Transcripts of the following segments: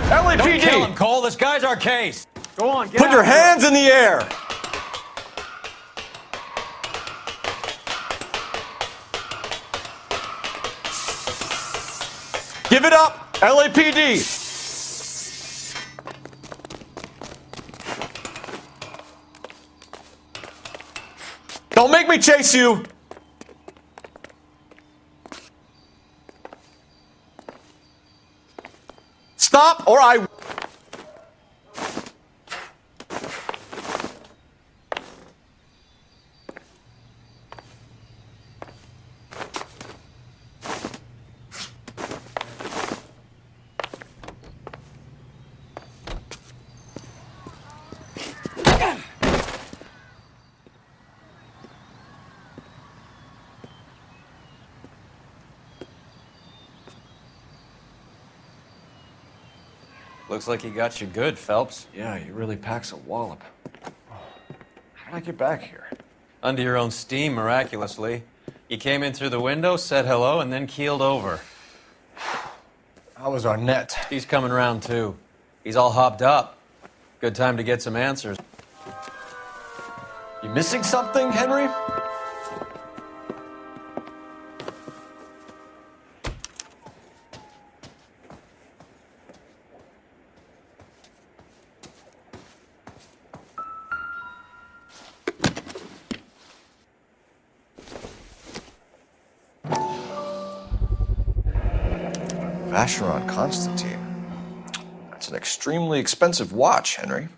LAPD! Don't kill him, Cole. This guy's our case. Go on, get Put out your of here. hands in the air! Give it up, LAPD! Don't make me chase you! Stop or I... Looks like he got you good, Phelps. Yeah, he really packs a wallop. How did I get back here? Under your own steam, miraculously. You came in through the window, said hello, and then keeled over. How was our net? He's coming round, too. He's all hopped up. Good time to get some answers. You missing something, Henry? Vacheron Constantine. That's an extremely expensive watch, Henry.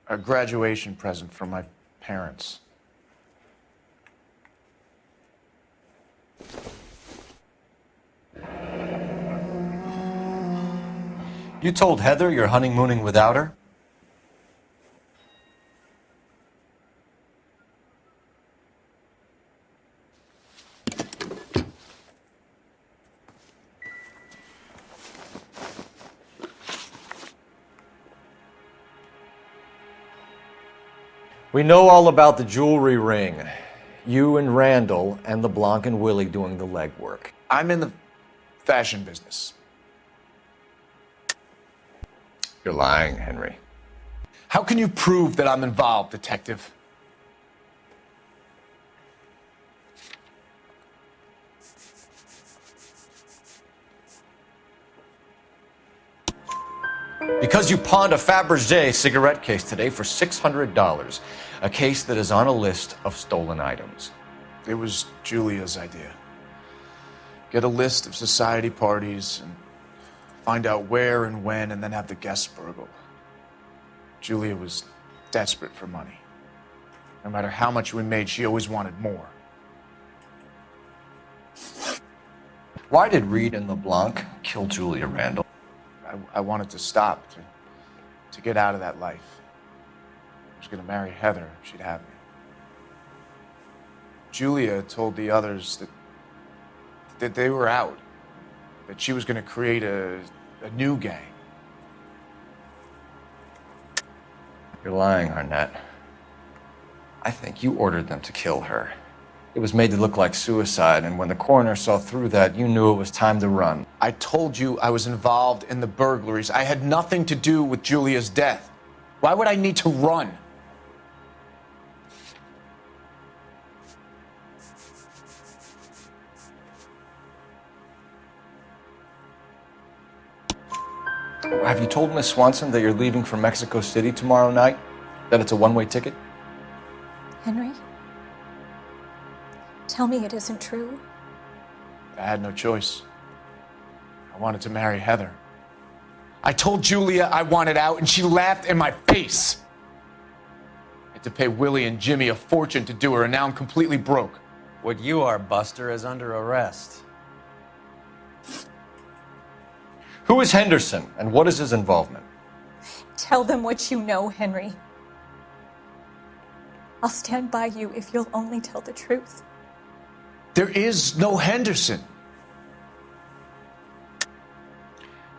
A graduation present from my parents. You told Heather you're honeymooning without her? We know all about the jewelry ring. You and Randall and LeBlanc and Willie doing the legwork. I'm in the fashion business. You're lying, Henry. How can you prove that I'm involved, detective? Because you pawned a Fabergé cigarette case today for $600. A case that is on a list of stolen items. It was Julia's idea. Get a list of society parties and find out where and when and then have the guests burgled. Julia was desperate for money. No matter how much we made, she always wanted more. Why did Reed and LeBlanc kill Julia Randall? I wanted to stop, to get out of that life. I was going to marry Heather if she'd have me. Julia told the others that they were out, that she was going to create a new gang. You're lying, Arnett. I think you ordered them to kill her. It was made to look like suicide, and when the coroner saw through that, you knew it was time to run. I told you I was involved in the burglaries. I had nothing to do with Julia's death. Why would I need to run? Have you told Miss Swanson that you're leaving for Mexico City tomorrow night? That it's a one-way ticket? Henry? Tell me it isn't true. I had no choice. I wanted to marry Heather. I told Julia I wanted out, and she laughed in my face. I had to pay Willie and Jimmy a fortune to do her, and now I'm completely broke. What you are, Buster, is under arrest. Who is Henderson, and what is his involvement? Tell them what you know, Henry. I'll stand by you if you'll only tell the truth. There is no Henderson.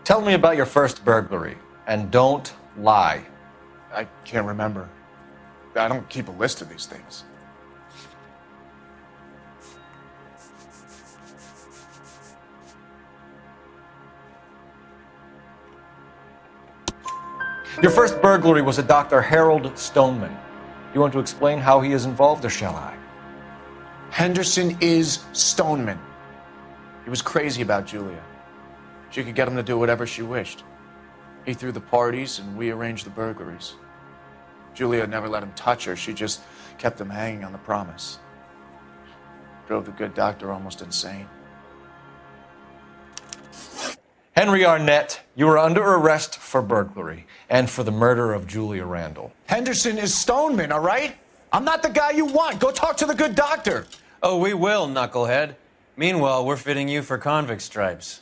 Tell me about your first burglary, and don't lie. I can't remember. I don't keep a list of these things. Your first burglary was a Dr. Harold Stoneman. You want to explain how he is involved, or shall I? Henderson is Stoneman. He was crazy about Julia. She could get him to do whatever she wished. He threw the parties, and we arranged the burglaries. Julia never let him touch her. She just kept him hanging on the promise. Drove the good doctor almost insane. Henry Arnett, you are under arrest for burglary and for the murder of Julia Randall. Henderson is Stoneman, all right? I'm not the guy you want. Go talk to the good doctor. Oh, we will, knucklehead. Meanwhile, we're fitting you for convict stripes.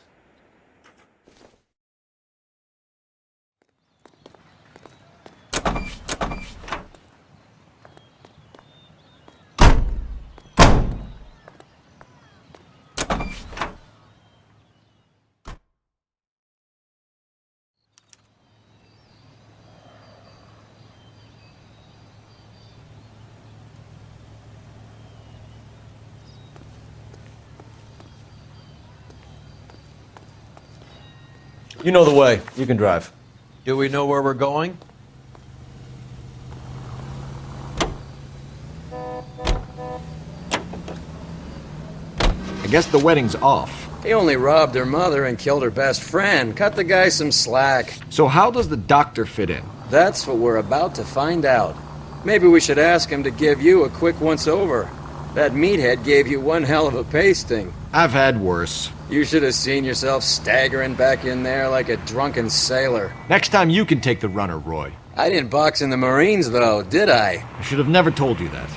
You know the way. You can drive. Do we know where we're going? I guess the wedding's off. He only robbed her mother and killed her best friend. Cut the guy some slack. So how does the doctor fit in? That's what we're about to find out. Maybe we should ask him to give you a quick once-over. That meathead gave you one hell of a pasting. I've had worse. You should have seen yourself staggering back in there like a drunken sailor. Next time you can take the runner, Roy. I didn't box in the Marines, though, did I? I should have never told you that.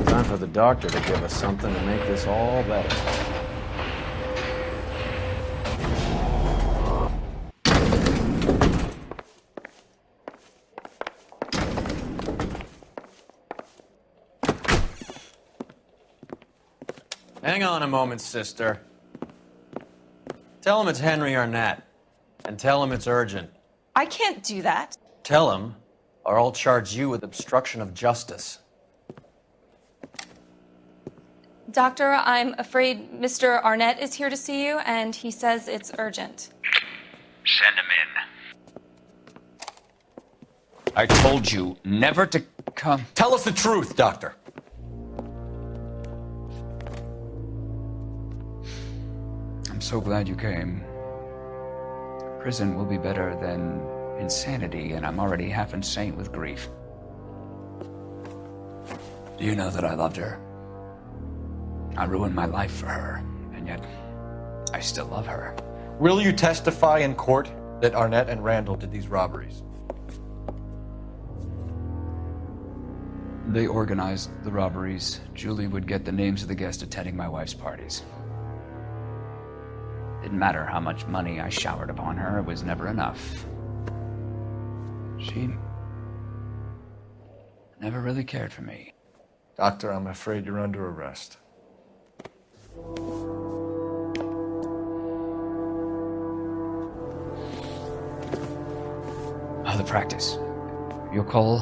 Time for the doctor to give us something to make this all better. Hang on a moment, sister. Tell him it's Henry Arnett, and tell him it's urgent. I can't do that. Tell him, or I'll charge you with obstruction of justice. Doctor, I'm afraid Mr. Arnett is here to see you, and he says it's urgent. Send him in. I told you never to come. Tell us the truth, Doctor. I'm so glad you came. Prison will be better than insanity, and I'm already half insane with grief. Do you know that I loved her? I ruined my life for her, and yet I still love her. Will you testify in court that Arnett and Randall did these robberies? They organized the robberies. Julie would get the names of the guests attending my wife's parties. Didn't matter how much money I showered upon her, it was never enough. She never really cared for me. Doctor, I'm afraid you're under arrest. Oh, the practice. You'll call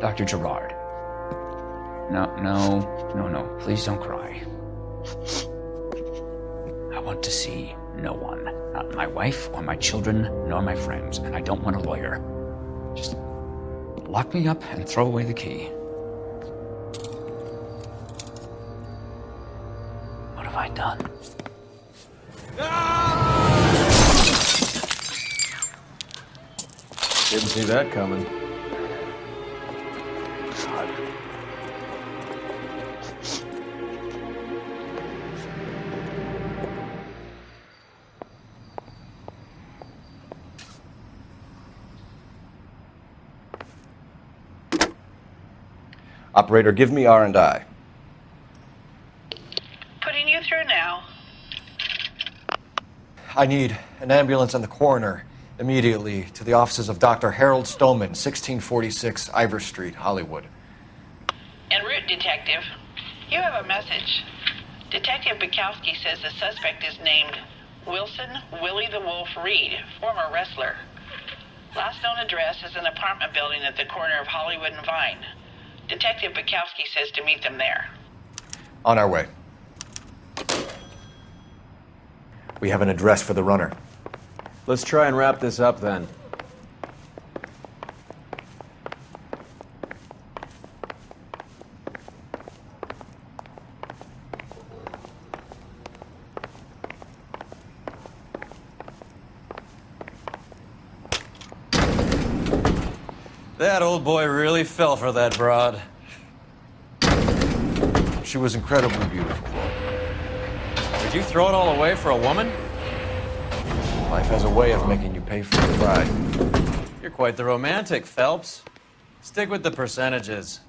Dr. Gerard. No. Please don't cry. I want to see no one. Not my wife or my children, nor my friends. And I don't want a lawyer. Just lock me up and throw away the key. What have I done? Didn't see that coming. God. Operator, give me R&I. Putting you through now. I need an ambulance and the coroner immediately to the offices of Dr. Harold Stoneman, 1646 Ivor Street, Hollywood. En route, Detective. You have a message. Detective Bukowski says the suspect is named Wilson Willie the Wolf Reed, former wrestler. Last known address is an apartment building at the corner of Hollywood and Vine. Detective Bukowski says to meet them there. On our way. We have an address for the runner. Let's try and wrap this up then. That old boy really fell for that broad. She was incredibly beautiful. Did you throw it all away for a woman? Life has a way of making you pay for your pride. You're quite the romantic, Phelps. Stick with the percentages.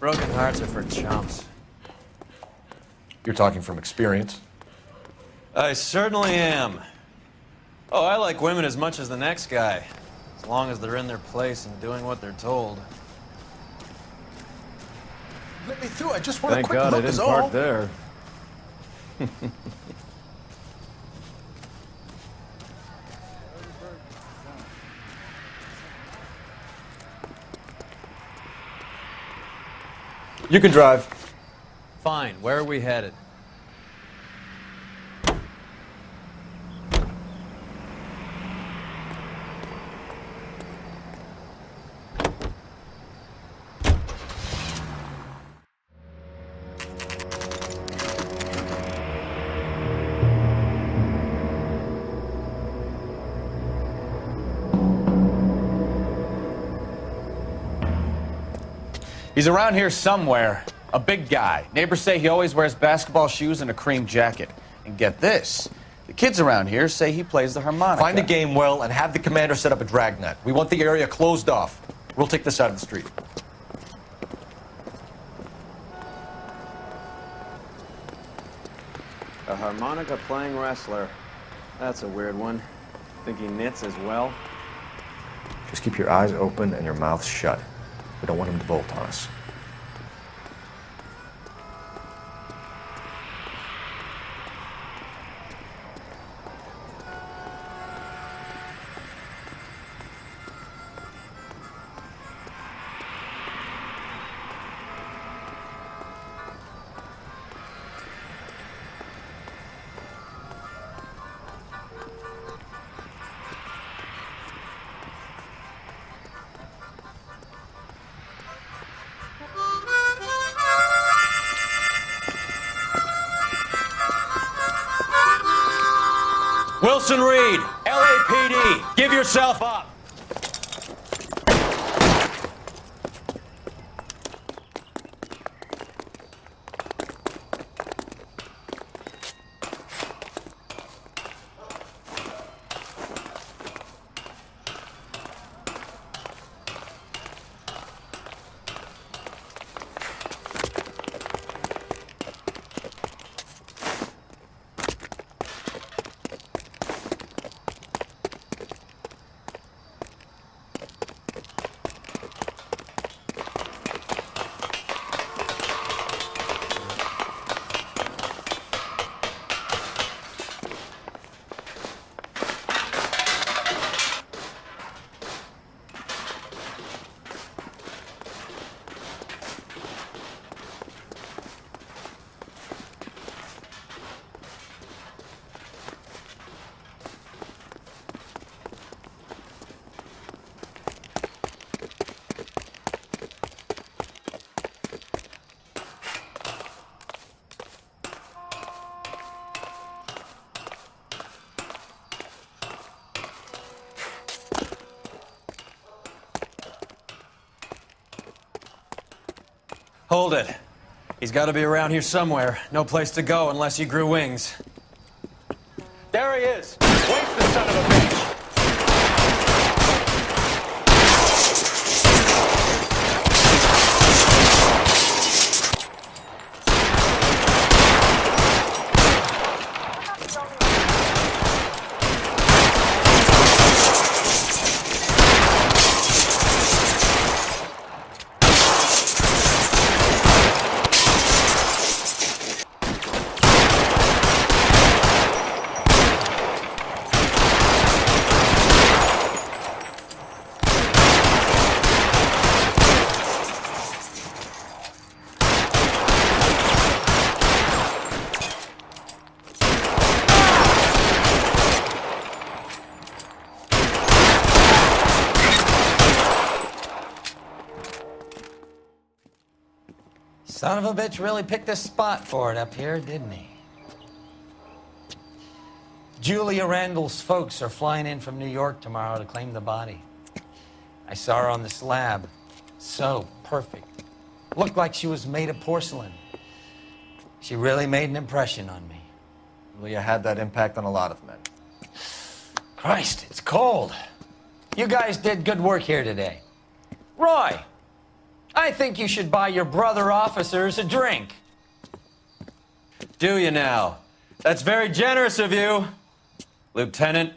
Broken hearts are for chumps. You're talking from experience. I certainly am. Oh, I like women as much as the next guy. As long as they're in their place and doing what they're told. Let me through. I just want Thank a quick God I look is didn't all. park there. You can drive. Fine, where are we headed? He's around here somewhere. A big guy. Neighbors say he always wears basketball shoes and a cream jacket. And get this, the kids around here say he plays the harmonica. Find the game well and have the commander set up a dragnet. We want the area closed off. We'll take this side of the street. A harmonica playing wrestler. That's a weird one. Think he knits as well? Just keep your eyes open and your mouth shut. We don't want him to bolt on us. Wilson Reed, LAPD, give yourself up. Hold it. He's got to be around here somewhere. No place to go unless he grew wings. There he is! Waste the son of a bitch! Son of a bitch really picked a spot for it up here, didn't he? Julia Randall's folks are flying in from New York tomorrow to claim the body. I saw her on the slab. So perfect. Looked like she was made of porcelain. She really made an impression on me. Julia had that impact on a lot of men. Christ, it's cold. You guys did good work here today. Roy, I think you should buy your brother officers a drink. Do you now? That's very generous of you, Lieutenant